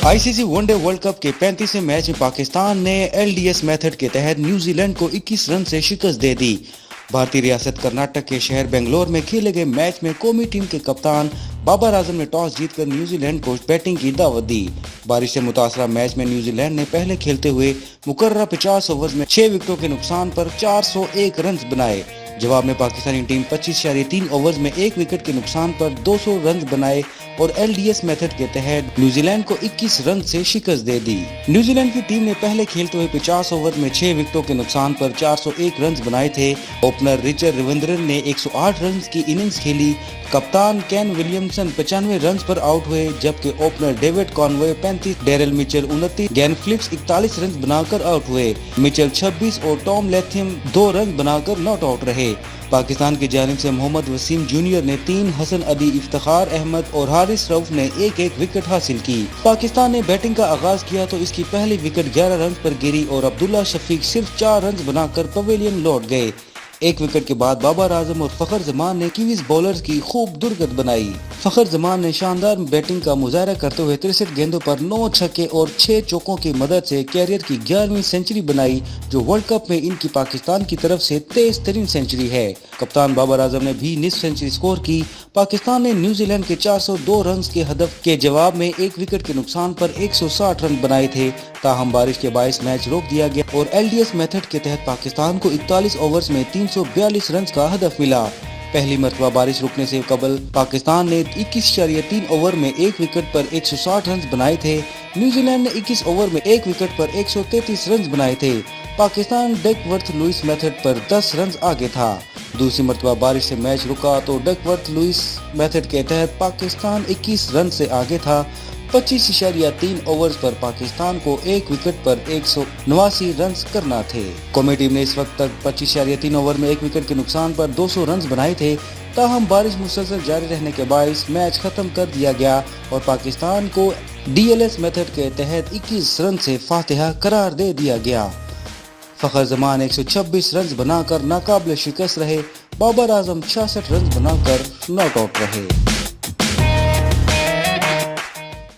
آئی سی سی one day world cup کے 35ویں match میں پاکستان نے LDS میتھڈ کے تحت نیوزی لینڈ کو 21 رن سے شکست دے دی۔ بھارتی ریاست کرناٹک کے شہر بنگلور میں کھیلے گئے میچ میں قومی ٹیم کے کپتان بابر اعظم نے ٹاس جیت کر نیوزی لینڈ کو بیٹنگ کی دعوت دی۔ بارش سے متاثرہ میچ میں نیوزی لینڈ نے پہلے کھیلتے ہوئے مقررہ 50 اوورز میں 6 وکٹوں کے نقصان پر 401 رنز بنائے۔ جواب میں پاکستانی ٹیم 25.3 اوورز میں 1 وکٹ کے نقصان پر 200 رنز بنائے اور LDS میتھڈ کے تحت نیوزی لینڈ کو 21 رن سے شکست دے دی۔ نیوزی لینڈ کی ٹیم نے پہلے کھیلتے ہوئے 50 اوور میں 6 وکٹوں کے نقصان پر 401 رنز بنائے تھے۔ اوپنر رچرڈ رویندرن نے 108 رنز کی اننگز کھیلی۔ کپتان کین ولیمسن 95 رنز پر آؤٹ ہوئے، جبکہ اوپنر ڈیوڈ کانوے 35، ڈیرل مچل 29، گین فلپس 41 رنز بنا کر آؤٹ ہوئے۔ مچل 26 اور ٹام لیتھم 2 رنز بنا کر ناٹ آؤٹ رہے۔ پاکستان کی جانب سے محمد وسیم جونیئر نے 3، حسن علی، افتخار احمد اور حارث رؤف نے 1-1 وکٹ حاصل کی۔ پاکستان نے بیٹنگ کا آغاز کیا تو اس کی پہلی وکٹ 11 رنز پر گری اور عبداللہ شفیق صرف 4 رنز بنا کر پویلین لوٹ گئے۔ 1 وکٹ کے بعد بابر اعظم اور فخر زمان نے کیویز بولرز کی خوب درگت بنائی۔ فخر زمان نے شاندار بیٹنگ کا مظاہرہ کرتے ہوئے 63 گیندوں پر 9 چھکے اور 6 چوکوں کی مدد سے کیریئر کی 11ویں سنچری بنائی، جو ورلڈ کپ میں ان کی پاکستان کی طرف سے تیز ترین سنچری ہے۔ کپتان بابر اعظم نے بھی نصف سنچری سکور کی۔ پاکستان نے نیوزی لینڈ کے 402 رنز کے ہدف کے جواب میں 1 وکٹ کے نقصان پر 160 رن بنائے تھے، تاہم بارش کے باعث میچ روک دیا گیا اور LDS میتھڈ کے تحت پاکستان کو 41 اوورز میں 342 رنز کا ہدف ملا۔ پہلی مرتبہ بارش رکنے سے قبل پاکستان نے 21.3 اوور میں 1 وکٹ پر 160 رنز بنائے تھے۔ نیوزی لینڈ نے 21 اوور میں 1 وکٹ پر 133 رنز بنائے تھے۔ پاکستان ڈک ورتھ لوئس میتھڈ پر 10 رنز آگے تھا۔ دوسری مرتبہ بارش سے میچ رکا تو ڈک ورتھ لوئس میتھڈ کے تحت پاکستان 21 رن سے آگے تھا۔ 25.3 اوورز پر پاکستان کو 1 وکٹ پر 189 رنز کرنا تھے۔ قومی ٹیم نے اس وقت تک 25.3 اوور میں 1 وکٹ کے نقصان پر 200 رنز بنائے تھے، تاہم بارش مسلسل جاری رہنے کے باعث میچ ختم کر دیا گیا اور پاکستان کو DLS میتھڈ کے تحت 21 رن سے فاتحہ قرار دے دیا گیا۔ فخر زمان 126 رنز بنا کر ناقابل شکست رہے۔ بابر اعظم 66 رنز بنا کر ناٹ آؤٹ رہے۔